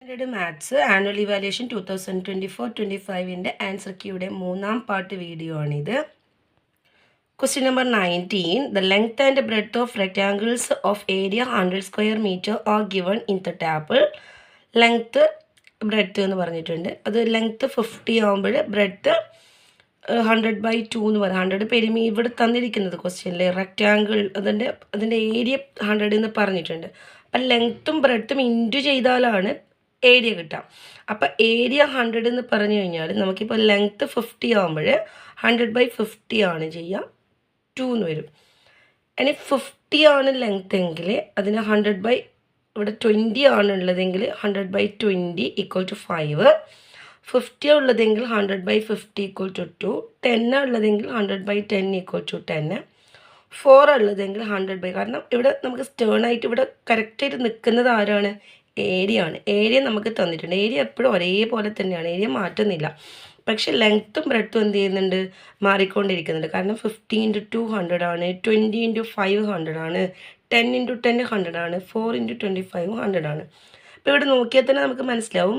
Standard maths annual evaluation 2024-25 answer കീയുടെ മൂന്നാം part video ആണിത്. Question number 19. The length and breadth of rectangles of area 100 square meter are given in the table. Length breadth എന്ന് പറഞ്ഞിട്ടുണ്ട്. അത് length 50 ആകുമ്പോൾ breadth 100/2 എന്ന് പറയാം. 100 ഇവിടെ തന്നിരിക്കുന്നത് ക്വസ്റ്റ്യനിൽ റെക്റ്റാങ്കിൾ അതിൻ്റെ ഏരിയ 100 എന്ന് പറഞ്ഞിട്ടുണ്ട്. അപ്പം ലെങ്ത്തും ബ്രെഡ്ത്തും ഇൻറ്റു ചെയ്താലാണ് ഏരിയ കിട്ടാം. അപ്പം ഏരിയ 100 എന്ന് പറഞ്ഞു കഴിഞ്ഞാൽ നമുക്കിപ്പോൾ ലെങ്ത്ത് 50 ആകുമ്പോൾ 100/50 ആണ് ചെയ്യുക, 2 എന്ന് വരും. ഇനി 50 ആണ് ലെങ്ത്ത് എങ്കിൽ അതിന് 100 ഇവിടെ 20 ആണുള്ളതെങ്കിൽ 100/20 = 5. 50 ഉള്ളതെങ്കിൽ 100/50 = 2. 10 ഉള്ളതെങ്കിൽ 100/10 = 10. 4 ഉള്ളതെങ്കിൽ 100 കാരണം ഇവിടെ നമുക്ക് സ്റ്റേണായിട്ട് ഇവിടെ കറക്റ്റായിട്ട് നിൽക്കുന്നത് ആരാണ്? ഏരിയ ആണ്. ഏരിയ നമുക്ക് തന്നിട്ടുണ്ട്. ഏരിയ എപ്പോഴും ഒരേപോലെ തന്നെയാണ്, ഏരിയ മാറ്റുന്നില്ല. പക്ഷേ ലെങ്ത്തും ബ്രെഡ്ത്തും എന്ത് ചെയ്യുന്നുണ്ട്? മാറിക്കൊണ്ടിരിക്കുന്നുണ്ട്. കാരണം 50 × 2 100 ആണ്, 20 × 5 100 ആണ്, 10 × 10 100 ആണ്, 4 × 25 100 ആണ്. അപ്പോൾ ഇവിടെ നോക്കിയാൽ തന്നെ നമുക്ക് മനസ്സിലാവും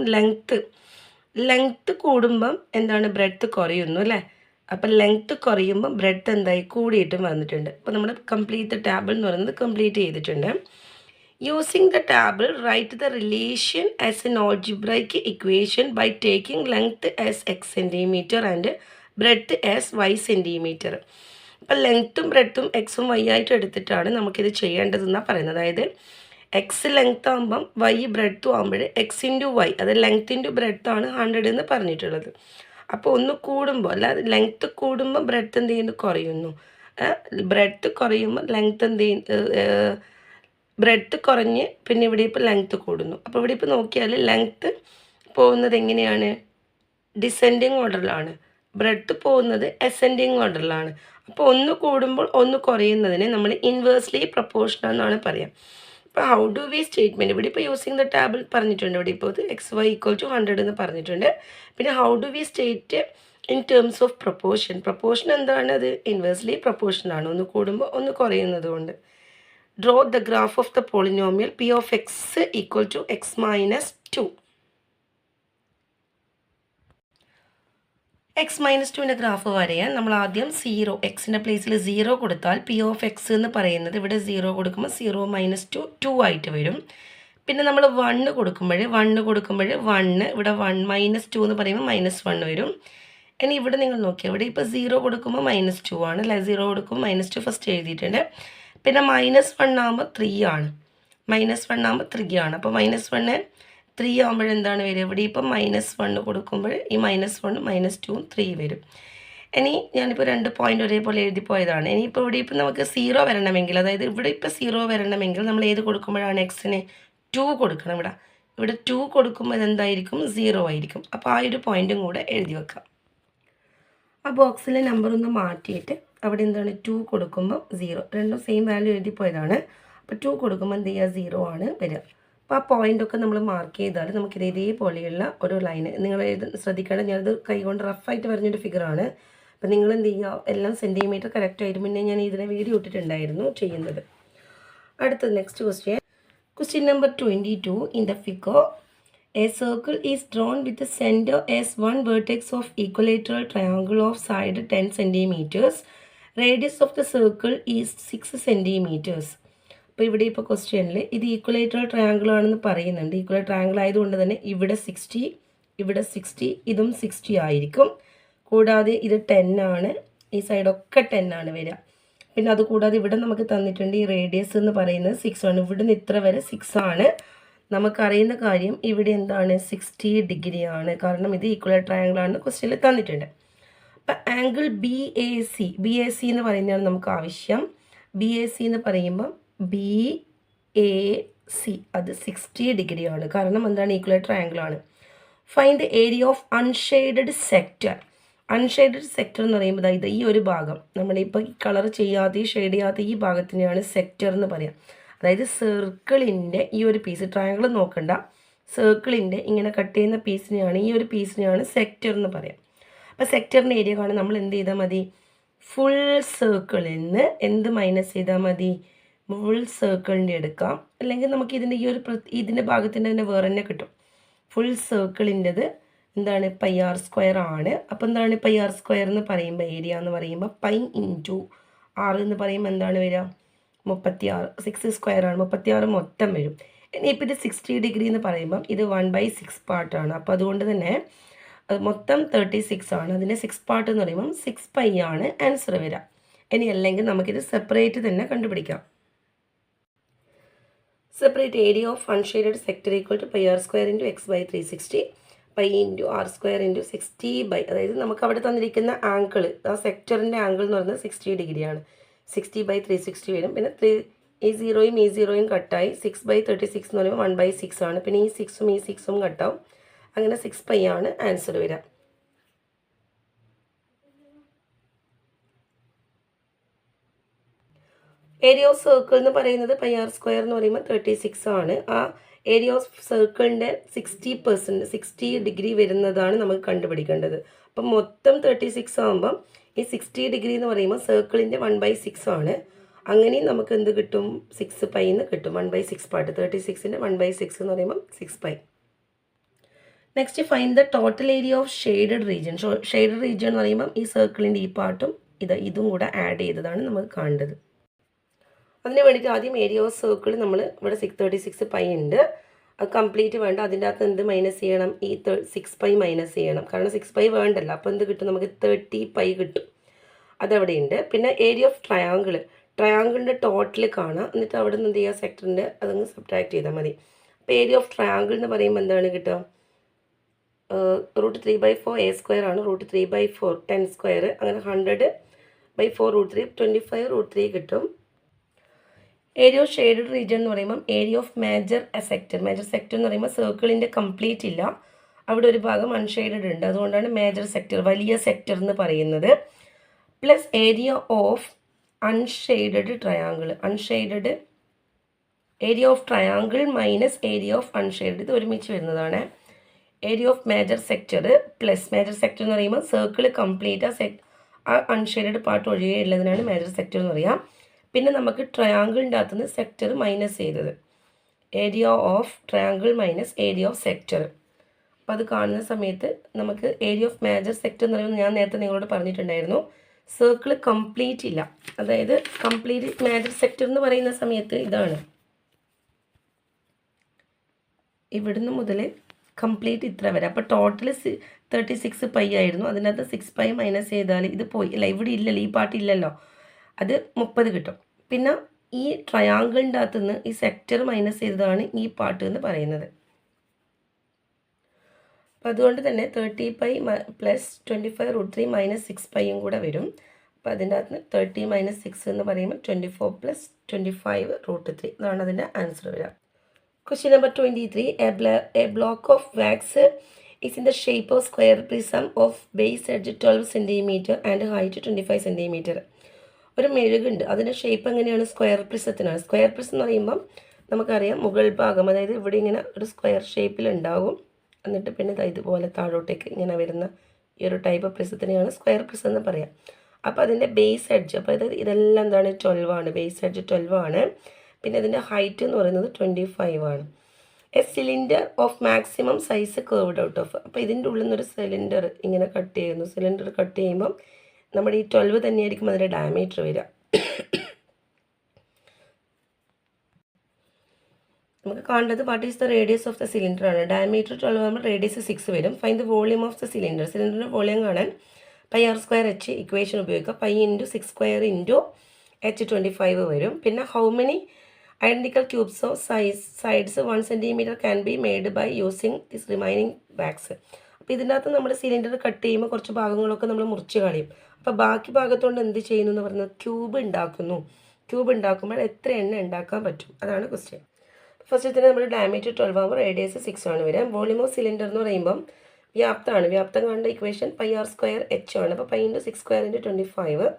ലെങ്ത്ത് കൂടുമ്പം എന്താണ്? ബ്രെഡ്ത്ത് കുറയുന്നു അല്ലേ? അപ്പം ലെങ്ത്ത് കുറയുമ്പം ബ്രെഡ്ത്ത് എന്തായി? കൂടിയിട്ടും വന്നിട്ടുണ്ട്. അപ്പോൾ നമ്മൾ കംപ്ലീറ്റ് ദ ടേബിൾ എന്ന് പറയുന്നത് കംപ്ലീറ്റ് ചെയ്തിട്ടുണ്ട്. Using the table, write the relation as an algebraic equation by taking length as x centimeter and breadth as y centimeter. അപ്പം ലെങ്ത്തും ബ്രെഡ്ത്തും എക്സും വൈ ആയിട്ട് എടുത്തിട്ടാണ് നമുക്കിത് ചെയ്യേണ്ടതെന്നാണ് പറയുന്നത്. അതായത് എക്സ് ലെങ്ത്ത് ആകുമ്പം വൈ ബ്രെഡ്ത്തും ആകുമ്പോൾ എക്സ് ഇൻറ്റു വൈ, അത് ലെങ്ത്ത് ഇൻറ്റു ബ്രെഡ്ത്താണ് 100 എന്ന് പറഞ്ഞിട്ടുള്ളത്. അപ്പോൾ ഒന്ന് കൂടുമ്പോൾ അല്ലാതെ ലെങ്ത്ത് കൂടുമ്പോൾ ബ്രെഡ്ത്ത് എന്ത് ചെയ്യുന്നു? കുറയുന്നു. ബ്രെഡ്ത്ത് കുറയുമ്പോൾ ലെങ്ത്ത് എന്ത് ചെയ്യുന്നു? ബ്രെഡ്ത്ത് കുറഞ്ഞ് പിന്നെ ഇവിടെ ഇപ്പോൾ ലെങ്ത്ത് കൂടുന്നു. അപ്പോൾ ഇവിടെ ഇപ്പോൾ നോക്കിയാൽ ലെങ്ത്ത് പോകുന്നത് എങ്ങനെയാണ്? ഡിസെൻഡിങ് ഓർഡറിലാണ്. ബ്രെഡ്ത്ത് പോകുന്നത് അസെൻഡിങ് ഓർഡറിലാണ്. അപ്പോൾ ഒന്ന് കൂടുമ്പോൾ ഒന്ന് കുറയുന്നതിന് നമ്മൾ ഇൻവേഴ്സ്ലി പ്രൊപ്പോർഷണൽ എന്നാണ് പറയാം. അപ്പോൾ ഹൗ ഡു വി സ്റ്റേറ്റ്മെൻറ്റ് ഇവിടെ ഇപ്പോൾ യൂസിങ് ദ ടേബിൾ പറഞ്ഞിട്ടുണ്ട്. ഇവിടെ ഇപ്പോൾ XY = 100 എന്ന് പറഞ്ഞിട്ടുണ്ട്. പിന്നെ how do we state in terms of proportion എന്താണ്? അത് ഇൻവേഴ്സ്ലി പ്രൊപ്പോർഷനാണ്. ഒന്ന് കൂടുമ്പോൾ ഒന്ന് കുറയുന്നത് കൊണ്ട്. Draw the graph of the polynomial p of x = x - 2. x - 2ൻ്റെ graph വരയാൻ നമ്മൾ ആദ്യം 0 എക്സിൻ്റെ പ്ലേസിൽ 0 കൊടുത്താൽ p of x എന്ന് പറയുന്നത് ഇവിടെ 0 കൊടുക്കുമ്പോൾ 0 - 2 2 ആയിട്ട് വരും. പിന്നെ നമ്മൾ 1 കൊടുക്കുമ്പോൾ 1 ഇവിടെ 1 - 2 എന്ന് പറയുമ്പോൾ -1 വരും. ഇനി ഇവിടെ നിങ്ങൾ നോക്കിയാൽ ഇവിടെ ഇപ്പോൾ 0 കൊടുക്കുമ്പോൾ -2 ആണ് അല്ലേ? 0 കൊടുക്കുമ്പോൾ -2 ഫസ്റ്റ് എഴുതിയിട്ടുണ്ട്. പിന്നെ -1 ആകുമ്പോൾ 3 ആണ്. -1 ആകുമ്പോൾ 3 ആണ്. അപ്പോൾ -1 3 ആകുമ്പോഴെന്താണ് വരിക? ഇവിടെ ഇപ്പം -1 കൊടുക്കുമ്പോൾ ഈ -1 -2 3 വരും. ഇനി ഞാനിപ്പോൾ 2 പോയിൻ്റ് ഒരേപോലെ എഴുതി പോയതാണ്. ഇനിയിപ്പോൾ ഇവിടെ ഇപ്പം നമുക്ക് 0 വരണമെങ്കിൽ, അതായത് ഇവിടെ ഇപ്പോൾ 0 വരണമെങ്കിൽ നമ്മൾ ഏത് കൊടുക്കുമ്പോഴാണ്? എക്സിന് 2 കൊടുക്കണം. ഇവിടെ 2 കൊടുക്കുമ്പോൾ ഇതെന്തായിരിക്കും? 0 ആയിരിക്കും. അപ്പോൾ ആ ഒരു പോയിൻറ്റും കൂടെ എഴുതി വെക്കാം. ആ ബോക്സിലെ നമ്പർ ഒന്ന് മാറ്റിയിട്ട് അവിടെ എന്താണ്? 2 കൊടുക്കുമ്പോൾ 0, രണ്ടും സെയിം വാല്യൂ എഴുതി പോയതാണ്. അപ്പോൾ 2 കൊടുക്കുമ്പോൾ എന്ത് ചെയ്യുക? 0 ആണ് വരിക. അപ്പോൾ ആ പോയിൻ്റൊക്കെ നമ്മൾ മാർക്ക് ചെയ്താൽ നമുക്കിത് ഇതേപോലെയുള്ള ഒരു ലൈന് നിങ്ങൾ ശ്രദ്ധിക്കേണ്ട. ഞാനത് കൈകൊണ്ട് റഫായിട്ട് വരഞ്ഞൊരു ഫിഗറാണ്. അപ്പോൾ നിങ്ങൾ എന്ത് ചെയ്യുക? എല്ലാം സെൻറ്റിമീറ്റർ കറക്റ്റായിട്ട് മുന്നേ ഞാൻ ഇതിനെ വീഡിയോ ഇട്ടിട്ടുണ്ടായിരുന്നു ചെയ്യുന്നത്. അടുത്തത് next question number 22. In the figure a circle is drawn with the center as one vertex of equilateral triangle of side 10 centimeters. Radius of the circle is 6 centimeters. അപ്പോൾ ഇവിടെ ഇപ്പോൾ ക്വസ്റ്റ്യനിൽ ഇത് ഈക്വലേറ്ററൽ ട്രയാങ്കിൾ ആണെന്ന് പറയുന്നുണ്ട്. ഈക്വൽ ട്രയാങ്കിൾ ആയതുകൊണ്ട് തന്നെ ഇവിടെ 60, ഇവിടെ 60, ഇതും 60 ആയിരിക്കും. കൂടാതെ ഇത് 10 ആണ്, ഈ സൈഡൊക്കെ 10 ആണ് വരിക. പിന്നെ അതുകൂടാതെ ഇവിടെ നമുക്ക് തന്നിട്ടുണ്ട് ഈ റേഡിയസ് എന്ന് പറയുന്നത് 6 ആണ്. ഇവിടെ നിന്ന് ഇത്ര വരെ 6 ആണ്. നമുക്കറിയുന്ന കാര്യം ഇവിടെ എന്താണ്? 60 ഡിഗ്രി ആണ്. കാരണം ഇത് ഈക്വൽ ട്രയാങ്കിൾ ആണെന്ന് ക്വസ്റ്റ്യനിൽ തന്നിട്ടുണ്ട്. അപ്പം ആംഗിൾ BAC എന്ന് പറയുന്നതാണ് നമുക്ക് ആവശ്യം. BAC എന്ന് പറയുമ്പോൾ BAC അത് 60 ഡിഗ്രി ആണ്. കാരണം എന്താണ്? ഈക്വൽ ട്രയാങ്കിൾ ആണ്. Find the area of unshaded sector. Unshaded sector എന്ന് പറയുമ്പോൾ ഇത് ഈ ഒരു ഭാഗം നമ്മളിപ്പോൾ കളർ ചെയ്യാതെ ഷെയ്ഡ് ചെയ്യാത്ത ഈ ഭാഗത്തിനെയാണ് സെക്ടർ എന്ന് പറയാം. അതായത് സർക്കിളിൻ്റെ ഈ ഒരു പീസ്, ട്രയാങ്കിൾ നോക്കണ്ട, സർക്കിളിൻ്റെ ഇങ്ങനെ കട്ട് ചെയ്യുന്ന പീസിനെയാണ്, ഈ ഒരു പീസിനെയാണ് സെക്ടർ എന്ന് പറയാം. അപ്പോൾ സെക്ടറിൻ്റെ ഏരിയ കാണാൻ നമ്മൾ എന്ത് ചെയ്താൽ മതി? ഫുൾ സർക്കിളിൽ നിന്ന് എന്ത് മൈനസ് ചെയ്താൽ മതി? ഫുൾ സർക്കിളിൻ്റെ എടുക്കാം. അല്ലെങ്കിൽ നമുക്ക് ഇതിൻ്റെ ഈ ഒരു ഇതിൻ്റെ ഭാഗത്തിൻ്റെ തന്നെ വേറെ തന്നെ കിട്ടും. ഫുൾ സർക്കിളിൻ്റെത് എന്താണ് പൈ ആർ സ്ക്വയർ ആണ്. അപ്പോൾ എന്താണ് പൈ ആർ സ്ക്വയർ എന്ന് പറയുമ്പോൾ ഏരിയ എന്ന് പറയുമ്പോൾ പൈ ഇൻറ്റു ആർ എന്ന് പറയുമ്പോൾ എന്താണ് വരിക 36. 6 സ്ക്വയർ ആണ്, 36 മൊത്തം വരും. ഇനിയിപ്പോൾ ഇത് 60 ഡിഗ്രി എന്ന് പറയുമ്പം ഇത് 1/6 പാർട്ടാണ്. അപ്പോൾ അതുകൊണ്ട് തന്നെ മൊത്തം 36 ആണ്. അതിൻ്റെ 6 പാർട്ട് എന്ന് പറയുമ്പം 6 പൈ ആണ് ആൻസർ വരിക. ഇനി അല്ലെങ്കിൽ നമുക്കിത് സെപ്പറേറ്റ് തന്നെ കണ്ടുപിടിക്കാം. Separate area of unshaded sector equal to pi R square into x/360 pi into r square into 60 by, അതായത് നമുക്ക് അവിടെ തന്നിരിക്കുന്ന ആംഗിൾ, ആ സെക്ടറിൻ്റെ ആംഗിൾ എന്ന് പറയുന്നത് 60 ഡിഗ്രിയാണ്. 60/360 വരും. പിന്നെ ഈ 0യും കട്ടായി 6/36 എന്ന് പറയുമ്പോൾ 1/6 ആണ്. പിന്നെ ഈ 6ഉം കട്ടാവും. അങ്ങനെ 6 പൈ ആണ് ആൻസർ വരിക. ഏരിയ ഓഫ് സർക്കിൾ എന്ന് പറയുന്നത് പൈ ആർ സ്ക്വയർ എന്ന് പറയുമ്പോൾ 36 ആണ്. ആ ഏരിയ ഓഫ് സർക്കിളിൻ്റെ 60 ഡിഗ്രി വരുന്നതാണ് നമുക്ക് കണ്ടുപിടിക്കേണ്ടത്. അപ്പം മൊത്തം 36 ആകുമ്പം ഈ 60 ഡിഗ്രി എന്ന് പറയുമ്പോൾ സർക്കിളിൻ്റെ 1/6 ആണ്. അങ്ങനെയും നമുക്ക് എന്ത് കിട്ടും? 6 പൈ എന്ന് കിട്ടും. 1/6 പാർട്ട് 36ൻ്റെ 1/6 എന്ന് പറയുമ്പോൾ 6 pi. Next find the total area of shaded region. Shaded region എന്ന് പറയുമ്പം ഈ സർക്കിളിൻ്റെ ഈ പാർട്ടും ഇതും കൂടെ ആഡ് ചെയ്തതാണ് നമുക്ക് കാണേണ്ടത്. അതിന് വേണ്ടിയിട്ട് ആദ്യം ഏരിയ ഓഫ് സർക്കിൾ നമ്മൾ ഇവിടെ 36 പൈ ഉണ്ട്. അത് കംപ്ലീറ്റ് വേണ്ട. അതിൻ്റെ അകത്ത് എന്ത് മൈനസ് ചെയ്യണം? ഈ 6 പൈ മൈനസ് ചെയ്യണം. കാരണം 6 പൈ വേണ്ടല്ലോ. അപ്പോൾ എന്ത് കിട്ടും? നമുക്ക് 30 പൈ കിട്ടും. അതവിടെ ഉണ്ട്. പിന്നെ ഏരിയ ഓഫ് ട്രയാങ്കിളിൻ്റെ ടോട്ടൽ കാണാം. എന്നിട്ട് അവിടെ നിന്ന് എന്ത് ചെയ്യുക? സെക്ടറിൻ്റെ അതങ്ങ് സബ്ട്രാക്ട് ചെയ്താൽ മതി. അപ്പോൾ ഏരിയ ഓഫ് ട്രയാങ്കിൾ എന്ന് പറയുമ്പോൾ എന്താണ് കിട്ടുക? √3/4 a സ്ക്വയർ ആണ്. √3/4 10 സ്ക്വയർ. അങ്ങനെ 100/4 √3 25 √3 കിട്ടും. ഏരിയ ഓഫ് ഷെയ്ഡഡ് റീജിയൻ എന്ന് പറയുമ്പം ഏരിയ ഓഫ് മേജർ സെക്ടർ എന്ന് പറയുമ്പോൾ സർക്കിളിൻ്റെ കംപ്ലീറ്റ് ഇല്ല, അവിടെ ഒരു ഭാഗം അൺഷെയ്ഡഡ് ഉണ്ട്. അതുകൊണ്ടാണ് മേജർ സെക്ടർ, വലിയ സെക്ടർ എന്ന് പറയുന്നത്. Plus area of unshaded triangle. Area of triangle minus area of unshaded, ഇത് ഒരുമിച്ച് വരുന്നതാണ്. Area of major sector plus major sector എന്ന് പറയുമ്പോൾ സർക്കിൾ കംപ്ലീറ്റ് ആ അൺഷെയ്ഡഡ് പാർട്ട് ഒഴികെ ഉള്ളതിനാണ് മേജർ സെക്ടർ എന്ന് പറയാം. പിന്നെ നമുക്ക് ട്രയാങ്കിളിൻ്റെ അകത്ത് നിന്ന് സെക്ടർ മൈനസ് ചെയ്തത്, area of triangle minus area of sector. അപ്പോൾ അത് കാണുന്ന സമയത്ത് നമുക്ക് ഏരിയ ഓഫ് മേജർ സെക്ടർ എന്ന് പറയുമ്പോൾ ഞാൻ നേരത്തെ നിങ്ങളോട് പറഞ്ഞിട്ടുണ്ടായിരുന്നു, സർക്കിൾ കംപ്ലീറ്റ് ഇല്ല. അതായത് കംപ്ലീറ്റ് മേജർ സെക്ടർ എന്ന് പറയുന്ന സമയത്ത് ഇതാണ്, ഇവിടുന്ന് മുതൽ കംപ്ലീറ്റ് ഇത്ര വരെ. അപ്പോൾ ടോട്ടൽ 36 പൈ ആയിരുന്നു. അതിനകത്ത് 6 പൈ മൈനസ് ചെയ്താൽ ഇത് പോയി അല്ല, ഇവിടെ ഇല്ലല്ലോ, ഈ പാർട്ട് ഇല്ലല്ലോ, അത് 30 കിട്ടും. പിന്നെ ഈ ട്രയാങ്കിളിൻ്റെ അകത്ത് നിന്ന് ഈ സെക്ടർ മൈനസ് ചെയ്തതാണ് ഈ പാർട്ട് എന്ന് പറയുന്നത്. അപ്പോൾ അതുകൊണ്ട് തന്നെ 30 പൈ പ്ലസ് 25 √3 മൈനസ് 6 പൈയും കൂടെ വരും. അപ്പോൾ അതിൻ്റെ അകത്ത് നിന്ന് 30 മൈനസ് 6 എന്ന് പറയുമ്പോൾ 24 പ്ലസ് 25 √3, ഇതാണ് അതിൻ്റെ ആൻസർ വരിക. Question number 23. A block of wax is in the shape of square prism of base edge 12 cm and height 25 cm. ഒരു മെഴുകുണ്ട്, അതിൻ്റെ ഷേപ്പ് എങ്ങനെയാണ്? സ്ക്വയർ പ്രിസത്തിനാണ്. സ്ക്വയർ പ്രിസം എന്ന് പറയുമ്പം നമുക്കറിയാം മുകൾ ഭാഗം, അതായത് ഇവിടെ ഇങ്ങനെ ഒരു സ്ക്വയർ ഷേപ്പിലുണ്ടാകും. എന്നിട്ട് പിന്നെ ഇതുപോലെ താഴോട്ടേക്ക് ഇങ്ങനെ വരുന്ന ഈ ഒരു ടൈപ്പ് പ്രിസത്തിനെയാണ് സ്ക്വയർ പ്രിസം എന്ന് പറയാം. അപ്പോൾ അതിൻ്റെ ബേസ് എഡ്ജ്, അപ്പോൾ ഇതെല്ലാം എന്താണ്? 12 ആണ്. ബേസ് എഡ്ജ് 12 ആണ്. പിന്നെ ഇതിൻ്റെ ഹൈറ്റ് എന്ന് പറയുന്നത് 25 ആണ്. A cylinder of maximum size curved out of, അപ്പോൾ ഇതിൻ്റെ ഉള്ളിൽ നിന്നൊരു സിലിണ്ടർ ഇങ്ങനെ കട്ട് ചെയ്യുന്നു. സിലിണ്ടർ കട്ട് ചെയ്യുമ്പം നമ്മുടെ ഈ 12 തന്നെയായിരിക്കും അതിൻ്റെ ഡയമീറ്റർ വരിക. നമുക്ക് കാണേണ്ടത് what is the radius of the cylinder ആണ്. ഡയമീറ്റർ 12 ആകുമ്പോൾ റേഡിയസ് 6 വരും. Find the volume of the cylinder. സിലിണ്ടറിൻ്റെ വോളിയം കാണാൻ pi R square H equation ഉപയോഗിക്കുക. Pi into 6 square into h 25 വരും. പിന്നെ how many identical cubes of sides 1 cm can be made by using this remaining wax. അപ്പോൾ ഇതിനകത്ത് നമ്മൾ cylinder cut ചെയ്യുമ്പോൾ കുറച്ച് ഭാഗങ്ങളൊക്കെ നമ്മൾ മുറിച്ച് കളയും. അപ്പോൾ ബാക്കി ഭാഗത്തുകൊണ്ട് എന്ത് ചെയ്യുന്നു എന്ന് പറയുന്നത് ക്യൂബ് ഉണ്ടാക്കുന്നു. ക്യൂബ് ഉണ്ടാക്കുമ്പോൾ എത്ര എണ്ണം ഉണ്ടാക്കാൻ പറ്റും, അതാണ് ക്വസ്റ്റ്യൻ. ഫസ്റ്റ് തന്നെ നമ്മൾ ഡയമീറ്റർ 12 ആകുമ്പോൾ റേഡിയസ് 6 ആണ് വരിക. വോളിയം ഓഫ് സിലിണ്ടർ എന്ന് പറയുമ്പം വ്യാപ്തമാണ്. വ്യാപ്തം കാണേണ്ട equation pi R square H ആണ്. അപ്പോൾ pi into 6 square into 25.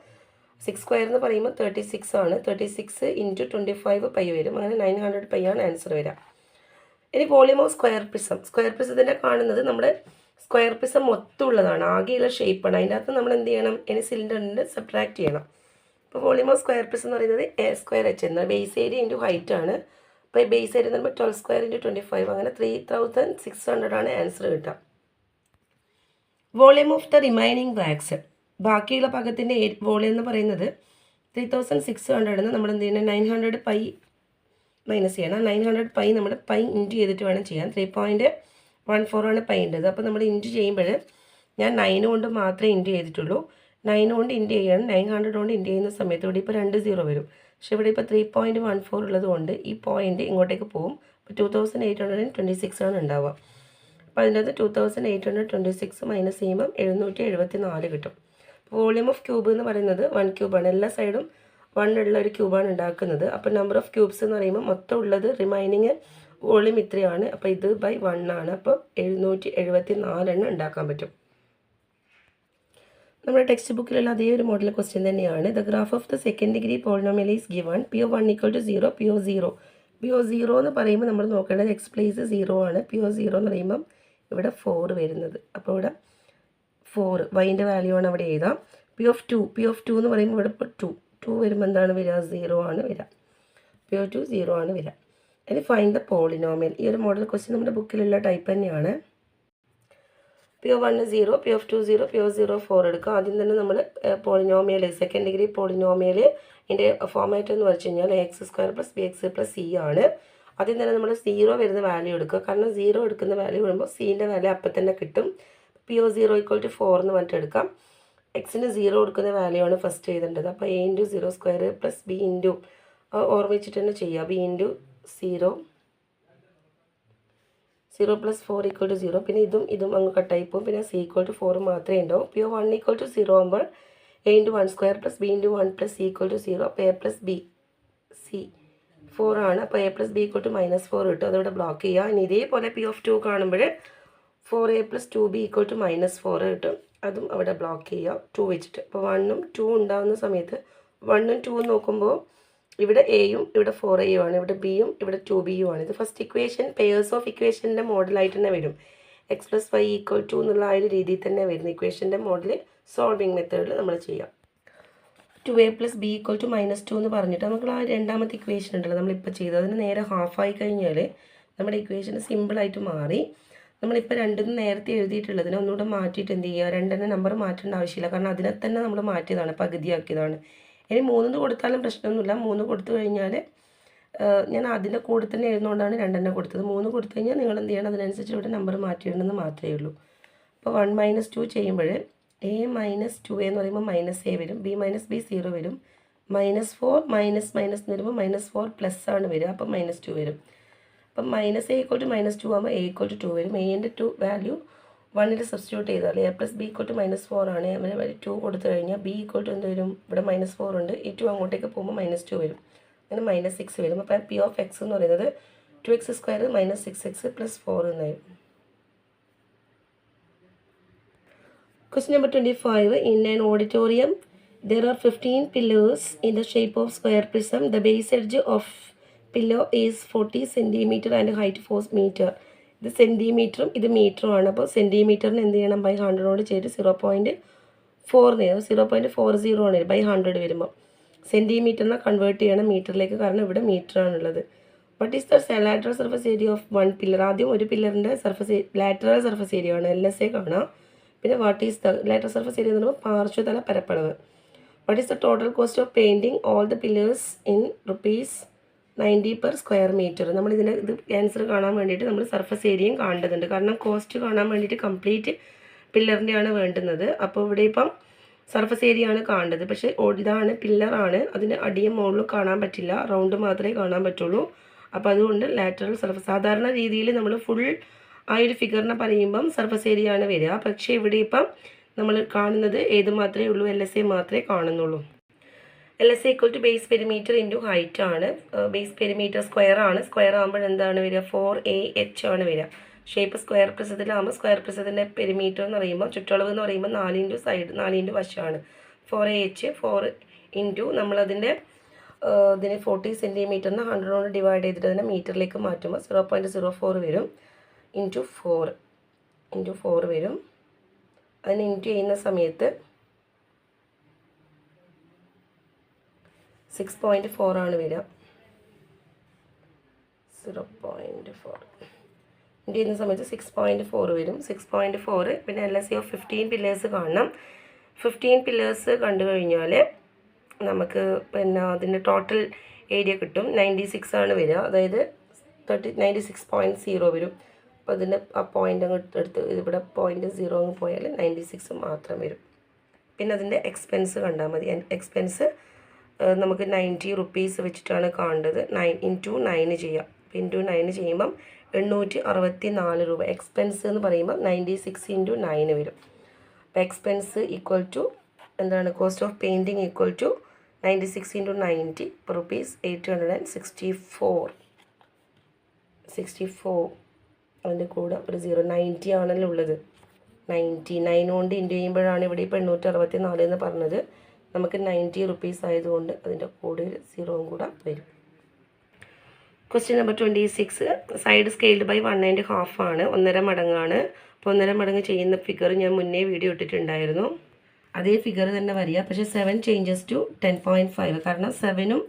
6 square എന്ന് പറയുമ്പോൾ 36 ആണ്. 36 ഇൻറ്റു 25 പൈ വരും. അങ്ങനെ 900 പൈ ആണ് ആൻസർ വരിക. ഇനി volume of square prism. Square പ്രിസത്തിൻ്റെ കാണുന്നത് നമ്മുടെ സ്ക്വയർ പ്രിസം മൊത്തമുള്ളതാണ്, ആകെയുള്ള ഷേപ്പാണ്. അതിൻ്റെ അകത്ത് നമ്മൾ എന്ത് ചെയ്യണം? ഇനി സിലിണ്ടറിൻ്റെ സബ്ട്രാക്ട് ചെയ്യണം. അപ്പോൾ വോളിയം ഓഫ് സ്ക്വയർ പ്രിസം എന്ന് പറയുന്നത് എ സ്ക്വയർ എച്ച് എന്നാൽ ബേസ് ഏരിയ ഇൻറ്റു ഹൈറ്റ് ആണ്. അപ്പോൾ ബേസ് ആയിട്ട് നമ്മൾ 12 സ്ക്വയർ ഇൻറ്റു 25 അങ്ങനെ 3600 ആണ് ആൻസർ കിട്ടുക. Volume of the remaining wax, ബാക്കിയുള്ള ഭാഗത്തിൻ്റെ വോളിയം എന്ന് പറയുന്നത് 3600 നമ്മൾ എന്ത് ചെയ്യണം 900 പൈ മൈനസ് ചെയ്യണം. 900 പൈ നമ്മൾ പൈ ഇൻറ്റു ചെയ്തിട്ട് വേണം ചെയ്യാൻ. 3.14 ആണ് പൈ ഉണ്ടത്. അപ്പോൾ നമ്മൾ ഇൻറ്റു ചെയ്യുമ്പോൾ ഞാൻ 9 കൊണ്ട് മാത്രമേ ഇൻറ്റു ചെയ്തിട്ടുള്ളൂ. 9 കൊണ്ട് ഇൻറ്റു ചെയ്യണം. 900 കൊണ്ട് ഇൻറ്റു ചെയ്യുന്ന സമയത്ത് ഇവിടെ ഇപ്പോൾ 2 0 വരും. പക്ഷേ ഇവിടെ ഇപ്പോൾ 3.14 ഉള്ളത് കൊണ്ട് ഈ പോയിൻ്റ് ഇങ്ങോട്ടേക്ക് പോകും. അപ്പോൾ 2826 ആണ് ഉണ്ടാവുക. അപ്പോൾ അതിനകത്ത് 2826 മൈനസ് ചെയ്യുമ്പം 774 കിട്ടും. വോളിയം ഓഫ് ക്യൂബ് എന്ന് പറയുന്നത് 1 ക്യൂബാണ്. എല്ലാ സൈഡും 1 ഉള്ള ഒരു ക്യൂബാണ് ഉണ്ടാക്കുന്നത്. അപ്പോൾ നമ്പർ ഓഫ് ക്യൂബ്സ് എന്ന് പറയുമ്പോൾ മൊത്തം ഉള്ളത് റിമൈനിങ് വോളിയം ഇത്രയാണ്. അപ്പോൾ ഇത് ബൈ 1 ആണ്. അപ്പോൾ 774 ഉണ്ടാക്കാൻ പറ്റും. നമ്മുടെ ടെക്സ്റ്റ് ബുക്കിലുള്ള അതേ ഒരു മോഡൽ ക്വസ്റ്റ്യൻ തന്നെയാണ്. The graph of the second degree polynomial is given P of 1 = 0, P of 0. P of 0 എന്ന് പറയുമ്പോൾ നമ്മൾ നോക്കേണ്ടത് എക്സ് പ്ലേസ് 0 ആണ്. പി ഓഫ് 0 എന്ന് പറയുമ്പം ഇവിടെ 4 വരുന്നത്. അപ്പോൾ ഇവിടെ 4 വൈൻ്റെ വാല്യൂ ആണ് അവിടെ എഴുതാം. പി ഓഫ് 2 എന്ന് പറയുമ്പോൾ ഇവിടെ ഇപ്പോൾ 2 വരുമ്പോൾ എന്താണ് വരിക 0 ആണ് വരിക. പി ഓഫ് 2 0 ആണ് വരിക. ഇനി ഫൈൻഡ് ദ പോളിനോമിയൽ. ഈ ഒരു മോഡൽ ക്വസ്റ്റ്യൻ നമ്മുടെ ബുക്കിലുള്ള ടൈപ്പ് തന്നെയാണ്. P of 1 0, P of 2 0, P of 0 4 എടുക്കുക. ആദ്യം തന്നെ നമ്മൾ പോളിനോമിയൽ സെക്കൻഡ് ഡിഗ്രി പോളിനോമിയൽ ഇതിൻ്റെ ഫോമാറ്റ് എന്ന് വെച്ച് കഴിഞ്ഞാൽ x² + bx + c ആണ്. ആദ്യം തന്നെ നമ്മൾ 0 വരുന്ന വാല്യൂ എടുക്കുക. കാരണം 0 എടുക്കുന്ന വാല്യൂ വരുമ്പോൾ സീൻ്റെ വാല്യൂ അപ്പം തന്നെ കിട്ടും. പി ഓഫ് 0 = 4 എന്ന് പറഞ്ഞിട്ട് എടുക്കാം. എക്സിന് 0 കൊടുക്കുന്ന വാല്യൂ ആണ് ഫസ്റ്റ് എഴുതേണ്ടത്. അപ്പോൾ a × 0² + b × ഓർമ്മിച്ചിട്ട് തന്നെ ചെയ്യുക. b × 0 0 + 4 = 0. പിന്നെ ഇതും അങ്ങ് കട്ടായി പോകും. പിന്നെ c = 4 മാത്രമേ ഉണ്ടാവും. പി ഓഫ് 1 = 0 ആകുമ്പോൾ a × 1² + b × 1 + c = 0. അപ്പോൾ a + b c 4 ആണ്. അപ്പോൾ a + b = -4 കിട്ടും. അതവിടെ ബ്ലോക്ക് ചെയ്യുക. ഇനി ഇതേപോലെ പി ഓഫ് 2 കാണുമ്പോൾ 4a + 2b = -4 കിട്ടും. അതും അവിടെ ബ്ലോക്ക് ചെയ്യുക 2 വെച്ചിട്ട്. അപ്പോൾ 1 ഉം 2 ഉണ്ടാകുന്ന സമയത്ത് 1 ഉം 2 നോക്കുമ്പോൾ ഇവിടെ എയും ഇവിടെ 4a ആണ്, ഇവിടെ ബിയും ഇവിടെ 2bയും ആണ്. ഇത് ഫസ്റ്റ് ഇക്വേഷൻ പെയേഴ്സ് ഓഫ് ഇക്വേഷൻ്റെ മോഡലായിട്ട് തന്നെ വരും. x + y = 2 എന്നുള്ള ആ ഒരു രീതിയിൽ തന്നെ വരുന്ന ഇക്വേഷൻ്റെ മോഡൽ സോൾവിങ് മെത്തേഡിൽ നമ്മൾ ചെയ്യാം. 2a + b = -2 എന്ന് പറഞ്ഞിട്ട് നമുക്ക് ആ രണ്ടാമത്തെ ഇക്വേഷൻ ഉണ്ടല്ലോ നമ്മളിപ്പോൾ ചെയ്തത്, അതിന് നേരെ ഹാഫായി കഴിഞ്ഞാൽ നമ്മുടെ ഇക്വേഷൻ സിമ്പിളായിട്ട് മാറി. നമ്മളിപ്പോൾ രണ്ടിനും നേരത്തെ എഴുതിയിട്ടുള്ളതിനെ ഒന്നുകൂടെ മാറ്റിയിട്ട് എന്ത് ചെയ്യുക, രണ്ടെണ്ണം നമ്പർ മാറ്റേണ്ട ആവശ്യമില്ല. കാരണം അതിനെ തന്നെ നമ്മൾ മാറ്റിയതാണ്, പകുതിയാക്കിയതാണ്. ഇനി 3 കൊടുത്താലും പ്രശ്നമൊന്നുമില്ല. 3 കൊടുത്തു കഴിഞ്ഞാൽ ഞാൻ അതിൻ്റെ കൂടെ തന്നെ എഴുതുന്നതുകൊണ്ടാണ് 2 കൊടുത്തത്. 3 കൊടുത്തു കഴിഞ്ഞാൽ നിങ്ങൾ എന്ത് ചെയ്യണം, അതിനനുസരിച്ച് ഇവിടെ നമ്പർ മാറ്റിയിടണമെന്ന് മാത്രമേ ഉള്ളൂ. അപ്പോൾ 1 - 2 ചെയ്യുമ്പോൾ a - 2a എന്ന് പറയുമ്പോൾ -a വരും, b - b 0 വരും, -4 മൈനസ് എന്ന് വരുമ്പോൾ -4 പ്ലസ് ആണ് വരിക. അപ്പം -2 വരും. അപ്പം -a = -2 ആകുമ്പോൾ a = 2 വരും. a-ൻ്റെ 2 വാല്യൂ 1ൽ സബ്സ്റ്റിറ്റ്യൂട്ട് ചെയ്താൽ a + b = -4 ആണ്. അവന് 2 കൊടുത്തു കഴിഞ്ഞാൽ b = എന്ത് വരും, ഇവിടെ -4 ഉണ്ട്, ഈ 2 അങ്ങോട്ടേക്ക് പോകുമ്പോൾ -2 വരും, അങ്ങനെ -6 വരും. അപ്പോൾ p of x എന്ന് പറയുന്നത് 2x² - 6x + 4 എന്നായിരുന്നു. Question number 25. In an auditorium, there are 15 pillars in the shape of square prism. The base edge of pillar is 40 cm and height 4 meter. ഇത് സെൻറ്റിമീറ്ററും ഇത് മീറ്ററും ആണ്. അപ്പോൾ സെൻറ്റിമീറ്ററിന് എന്ത് ചെയ്യണം, ബൈ 100 ചെയ്ത് 0.40 ആണ് ബൈ 100 വരുമ്പോൾ. സെൻറ്റിമീറ്ററിനെ കൺവേർട്ട് ചെയ്യണം മീറ്ററിലേക്ക്, കാരണം ഇവിടെ മീറ്ററാണുള്ളത്. What is the lateral surface area of 1 pillar? ആദ്യം ഒരു പില്ലറിൻ്റെ ലാറ്ററൽ സർഫസ് ഏരിയ ആണ്, LSA കാണാം. പിന്നെ what is the lateral surface area എന്ന് പറയുമ്പോൾ പാർശ്വതല പരപ്പളവ്. What is the total cost of painting all the pillars in ₹90 per square meter? നമ്മൾ ഇത് ആൻസർ കാണാൻ വേണ്ടിയിട്ട് നമ്മൾ സർഫസ് ഏരിയയും കാണേണ്ടതുണ്ട്. കാരണം കോസ്റ്റ് കാണാൻ വേണ്ടിയിട്ട് കംപ്ലീറ്റ് പില്ലറിൻ്റെ ആണ് വേണ്ടുന്നത്. അപ്പോൾ ഇവിടെ ഇപ്പം സർഫസ് ഏരിയ ആണ് കാണേണ്ടത്. പക്ഷേ ഇതാണ് പില്ലറാണ്, അതിന് അടിയും മുകളിലും കാണാൻ പറ്റില്ല, റൗണ്ട് മാത്രമേ കാണാൻ പറ്റുള്ളൂ. അപ്പോൾ അതുകൊണ്ട് ലാറ്ററൽ സർഫസ് സാധാരണ രീതിയിൽ നമ്മൾ ഫുൾ ആ ഒരു ഫിഗറിനെ പറയുമ്പം സർഫസ് ഏരിയ ആണ് വരിക. പക്ഷേ ഇവിടെ ഇപ്പം നമ്മൾ കാണുന്നത് ഏത് മാത്രമേ ഉള്ളൂ, LSA മാത്രമേ കാണുന്നുള്ളൂ. LSA = base perimeter into height ആണ്. ബേസ് പെരിമീറ്റർ സ്ക്വയർ ആണ്. സ്ക്വയർ ആകുമ്പോൾ എന്താണ് വരിക, 4AH ആണ് വരിക. ഷേപ്പ് സ്ക്വയർ പ്രിസത്തിലാകുമ്പോൾ സ്ക്വയർ പ്രിസത്തിൻ്റെ പെരിമീറ്റർ എന്ന് പറയുമ്പോൾ ചുറ്റളവ് എന്ന് പറയുമ്പോൾ 4 × സൈഡ് 4 × വശമാണ്. 4AH 4 ഇൻറ്റു നമ്മളതിൻ്റെ ഇതിന് 40 സെൻറ്റിമീറ്ററിന് 100 കൊണ്ട് ഡിവൈഡ് ചെയ്തിട്ട് അതിനെ മീറ്ററിലേക്ക് മാറ്റുമ്പോൾ 0.04 വരും, ഇൻറ്റു 4 വരും. അതിന് ഇൻറ്റു ചെയ്യുന്ന സമയത്ത് 6.4 ആണ് വരിക. 0.4 ഇൻറ്റു ചെയ്യുന്ന സമയത്ത് 6.4 വരും. 6.4 പിന്നെ LHC ഓഫ് 15 പില്ലേഴ്സ് കാണണം. 15 പില്ലേഴ്സ് കണ്ടു കഴിഞ്ഞാൽ നമുക്ക് പിന്നെ അതിൻ്റെ ടോട്ടൽ ഏരിയ കിട്ടും. 96 ആണ് വരിക, അതായത് 96.0 വരും. അപ്പോൾ അതിൻ്റെ ആ പോയിൻ്റ് അങ്ങ് എടുത്ത് ഇവിടെ 0.0 അങ്ങ് പോയാൽ 96 മാത്രം വരും. പിന്നെ അതിൻ്റെ എക്സ്പെൻസ് കണ്ടാൽ മതി. എക്സ്പെൻസ് നമുക്ക് 90 റുപ്പീസ് വെച്ചിട്ടാണ് കാണേണ്ടത്. 9 ഇൻറ്റു 9 ചെയ്യാം. ഇൻറ്റു 9 ചെയ്യുമ്പം 864 രൂപ. എക്സ്പെൻസ് എന്ന് പറയുമ്പോൾ 96 ഇൻറ്റു 9 വരും. അപ്പോൾ എക്സ്പെൻസ് ഈക്വൽ ടു എന്താണ്, cost of painting equal to 96 into 90 rupees 864. അതിൻ്റെ കൂടെ ഒരു 090 ആണല്ലോ ഉള്ളത്. 99 കൊണ്ട് ഇൻറ്റു ചെയ്യുമ്പോഴാണ് ഇവിടെ ഇപ്പോൾ 864 എന്ന് പറഞ്ഞത്. നമുക്ക് 90 റുപ്പീസ് ആയതുകൊണ്ട് അതിൻ്റെ കൂടെ ഒരു 0 കൂടെ വരും. Question number 26. Side scaled by 1.5 ആണ്, 1.5 മടങ്ങാണ്. അപ്പോൾ 1.5 മടങ്ങ് ചെയ്യുന്ന ഫിഗർ ഞാൻ മുന്നേ വീഡിയോ ഇട്ടിട്ടുണ്ടായിരുന്നു. അതേ ഫിഗർ തന്നെ വരിക, പക്ഷേ 7 ചേഞ്ചസ് ടു 10.5, കാരണം 7ഉം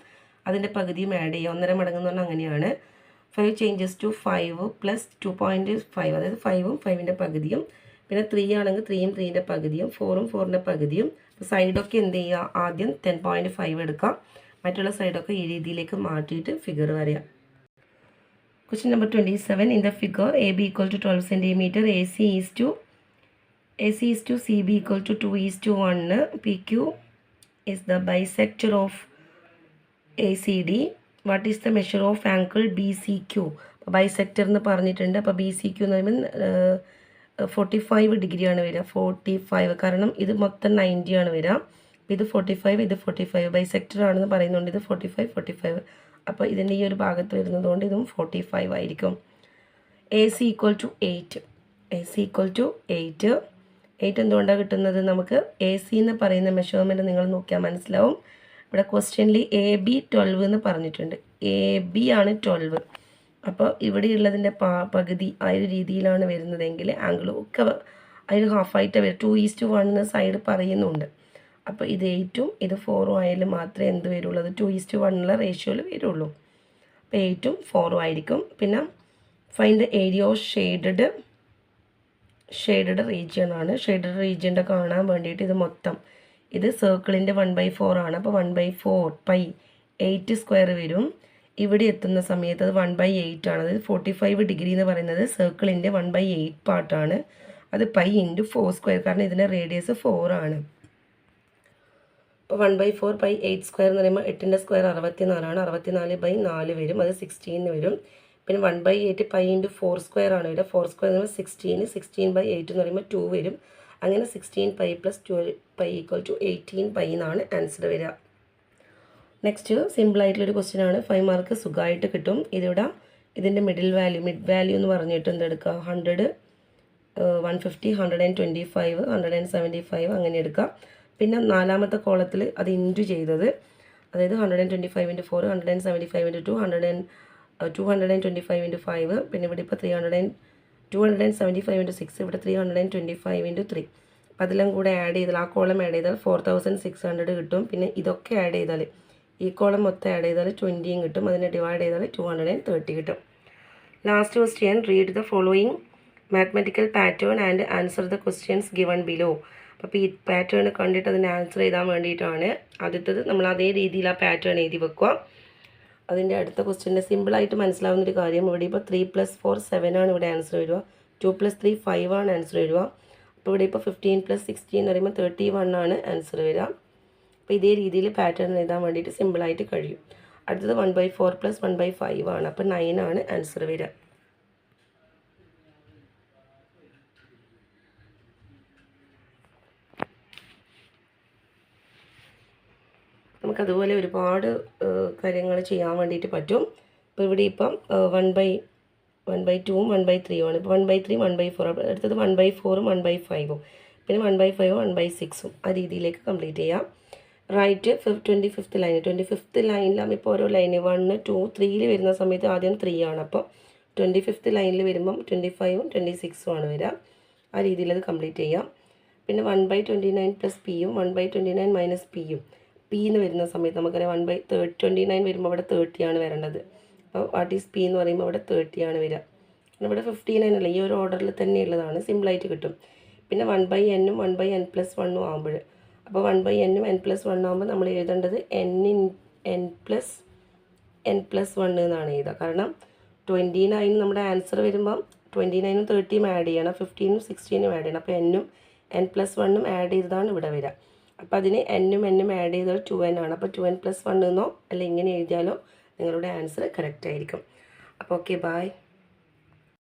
അതിൻ്റെ പകുതിയും ആഡ് ചെയ്യുക. 1.5 മടങ്ങ് എന്ന് പറഞ്ഞാൽ അങ്ങനെയാണ്. 5 ചേഞ്ചസ് ടു 5 പ്ലസ് 2.5, അതായത് 5ഉം 5ൻ്റെ പകുതിയും. പിന്നെ 3 ആണെങ്കിൽ 3ഉം 3ൻ്റെ പകുതിയും, 4ഉം 4ൻ്റെ പകുതിയും. സൈഡൊക്കെ എന്ത് ചെയ്യുക, ആദ്യം 10.5 എടുക്കാം, മറ്റുള്ള സൈഡൊക്കെ ഈ രീതിയിലേക്ക് മാറ്റിയിട്ട് ഫിഗർ വരയാം. Question number 27. In the figure AB equal to 12 centimetre, AC is to CB equal to 2:1. PQ is the bisector of ACD. What is the measure of angle BCQ? Bisector എന്ന് പറഞ്ഞിട്ടുണ്ട്. അപ്പോൾ BCQ എന്ന് പറയുമ്പോൾ 45 ഡിഗ്രിയാണ് വരിക. 45, കാരണം ഇത് മൊത്തം 90 ആണ് വരിക. ഇത് 45, ഇത് 45. ബൈസെക്ടർ ആണെന്ന് പറയുന്നുണ്ട്. ഇത് 45. അപ്പോൾ ഇതിൻ്റെ ഈ ഒരു ഭാഗത്ത് വരുന്നതുകൊണ്ട് ഇതും 45 ആയിരിക്കും. AC equal to 8. AC equal to 8 എന്തുകൊണ്ടാണ് കിട്ടുന്നത്? നമുക്ക് AC എന്ന് പറയുന്ന മെഷർമെൻറ്റ് നിങ്ങൾ നോക്കിയാൽ മനസ്സിലാവും. ഇവിടെ ക്വസ്റ്റ്യനിൽ AB 12 എന്ന് പറഞ്ഞിട്ടുണ്ട്. AB ആണ് 12. അപ്പോൾ ഇവിടെയുള്ളതിൻ്റെ പകുതി ആ ഒരു രീതിയിലാണ് വരുന്നതെങ്കിൽ ആംഗിളും ഒക്കെ അതിൽ ഹാഫായിട്ട് വരും. 2:1 എന്ന് സൈഡ് പറയുന്നുണ്ട്. അപ്പോൾ ഇത് 8ഉം ഇത് 4ഉം ആയാലും മാത്രമേ എന്ത് വരുള്ളൂ, അത് 2:1 റേഷ്യോയിൽ വരുള്ളൂ. അപ്പോൾ 8ഉം 4ഉം ആയിരിക്കും. പിന്നെ find the area of shaded region ആണ്. ഷെയ്ഡഡ് റീജിയൻ്റെ കാണാൻ വേണ്ടിയിട്ട് ഇത് മൊത്തം ഇത് സർക്കിളിൻ്റെ 1/4 ആണ്. അപ്പോൾ 1/4 പൈ 8 സ്ക്വയർ വരും. ഇവിടെ എത്തുന്ന സമയത്ത് അത് 1/8 ആണ്. അതായത് 45 ഡിഗ്രി എന്ന് പറയുന്നത് സർക്കിളിൻ്റെ 1/8 പാർട്ടാണ്. അത് പൈ ഇൻറ്റു 4 സ്ക്വയർ, കാരണം ഇതിൻ്റെ റേഡിയസ് 4 ആണ്. അപ്പോൾ 1/4 പൈ 8 സ്ക്വയർ എന്ന് പറയുമ്പോൾ 8ൻ്റെ സ്ക്വയർ 64 ആണ്. 64/4 വരും, അത് 16 വരും. പിന്നെ 1/8 പൈ ഇൻറ്റു 4 സ്ക്വയർ ആണ് വരിക. 4 സ്ക്വയർ എന്ന് പറയുമ്പോൾ 16/8 എന്ന് പറയുമ്പോൾ 2 വരും. അങ്ങനെ 16 pi plus 12 pi equal to 18 pi എന്നാണ് ആൻസർ വരിക. നെക്സ്റ്റ് സിമ്പിളായിട്ടുള്ളൊരു ക്വസ്റ്റ്യൻ ആണ്. 5 മാർക്ക് സുഖമായിട്ട് കിട്ടും. ഇതിവിടെ ഇതിൻ്റെ മിഡ് വാല്യൂ എന്ന് പറഞ്ഞിട്ട് എന്തെടുക്കുക, 100, 150, 125, 175 അങ്ങനെ എടുക്കുക. പിന്നെ നാലാമത്തെ കോളത്തിൽ അത് ഇൻറ്റു ചെയ്തത്, അതായത് 125 × 4, 175 × 2, 225 × 5. പിന്നെ ഇവിടെ ഇപ്പോൾ 275 × 6, ഇവിടെ 325 × 3. അപ്പോൾ അതെല്ലാം കൂടെ ആഡ് ചെയ്താൽ, ആ കോളം ആഡ് ചെയ്താൽ 4600 കിട്ടും. പിന്നെ ഇതൊക്കെ ആഡ് ചെയ്താൽ, ഈ കോളം മൊത്തം ആഡ് ചെയ്താൽ 20 കിട്ടും. അതിനെ ഡിവൈഡ് ചെയ്താൽ 230 കിട്ടും. Last question, read the following mathematical pattern and answer the questions given below. അപ്പോൾ ഈ പാറ്റേൺ കണ്ടിട്ട് അതിന് ആൻസർ ചെയ്താൻ വേണ്ടിയിട്ടാണ്. ആദ്യത്തത് നമ്മൾ അതേ രീതിയിൽ ആ പാറ്റേൺ എഴുതി വെക്കുക. അതിൻ്റെ അടുത്ത ക്വസ്റ്റ്യൻ്റെ സിമ്പിളായിട്ട് മനസ്സിലാവുന്നൊരു കാര്യം, ഇവിടെ ഇപ്പോൾ 3 + 4 7 ആണ് ഇവിടെ ആൻസർ വരിക. 2 + 3 5 ആണ് ആൻസർ വരിക. അപ്പോൾ ഇവിടെ ഇപ്പോൾ 15 + 16 എന്ന് പറയുമ്പോൾ 31 ആണ് ആൻസർ വരിക. അപ്പോൾ ഇതേ രീതിയിൽ പാറ്റേൺ എഴുതാൻ വേണ്ടിയിട്ട് സിമ്പിളായിട്ട് കഴിയും. അടുത്തത് 1/4 + 1/5 ആണ്. അപ്പോൾ 9 ആണ് ആൻസർ വരിക. നമുക്കതുപോലെ ഒരുപാട് കാര്യങ്ങൾ ചെയ്യാൻ വേണ്ടിയിട്ട് പറ്റും. ഇപ്പോൾ ഇവിടെ ഇപ്പം 1/2ഉം 1/3ഉം ആണ്. ഇപ്പോൾ 1/3, 1/4. അടുത്തത് 1/4ഉം 1/5ഉം, പിന്നെ 1/5ഉം 1/6ഉം ആ രീതിയിലേക്ക് കംപ്ലീറ്റ് ചെയ്യാം. Right 25th line. 25th ലൈനിലാകുമ്പോൾ ഇപ്പോൾ ഓരോ ലൈന് 1, 2, 3യിൽ വരുന്ന സമയത്ത് ആദ്യം 3 ആണ്. അപ്പോൾ 25th ലൈനിൽ വരുമ്പം 25ഉം 26ഉം ആണ് വരിക. ആ രീതിയിൽ അത് കംപ്ലീറ്റ് ചെയ്യാം. പിന്നെ 1/29 + Pയും 1/29 - Pയും. P എന്ന് വരുന്ന സമയത്ത് നമുക്കറിയാം 1/29 വരുമ്പോൾ അവിടെ 30 ആണ് വരേണ്ടത്. അപ്പോൾ വാട്ട് ഈസ് പി എന്ന് പറയുമ്പോൾ ഇവിടെ 30 ആണ് വരിക. ഇവിടെ 59 അല്ല, ഈ ഒരു ഓർഡറിൽ തന്നെ ഉള്ളതാണ്, സിമ്പിളായിട്ട് കിട്ടും. പിന്നെ 1/n-ഉം 1/n+1 ആകുമ്പോൾ, അപ്പോൾ 1/n-ഉം n+1 ആകുമ്പോൾ നമ്മൾ എഴുതേണ്ടത് n+n+1 എന്നാണ് എഴുതുക. കാരണം 29 നമ്മുടെ ആൻസർ വരുമ്പം 29-ഉം 30-ഉം ആഡ് ചെയ്യണം, 15-ഉം 16-ഉം ആഡ് ചെയ്യണം. അപ്പോൾ n-ഉം n+1-ഉം ആഡ് ചെയ്തതാണ് ഇവിടെ വരിക. അപ്പോൾ അതിന് n-ഉം n-ഉം ആഡ് ചെയ്തത് 2n ആണ്. അപ്പോൾ 2n+1 എന്നോ അല്ല ഇങ്ങനെ എഴുതിയാലോ നിങ്ങളുടെ ആൻസർ കറക്റ്റ് ആയിരിക്കും. അപ്പോൾ ഓക്കെ, ബൈ.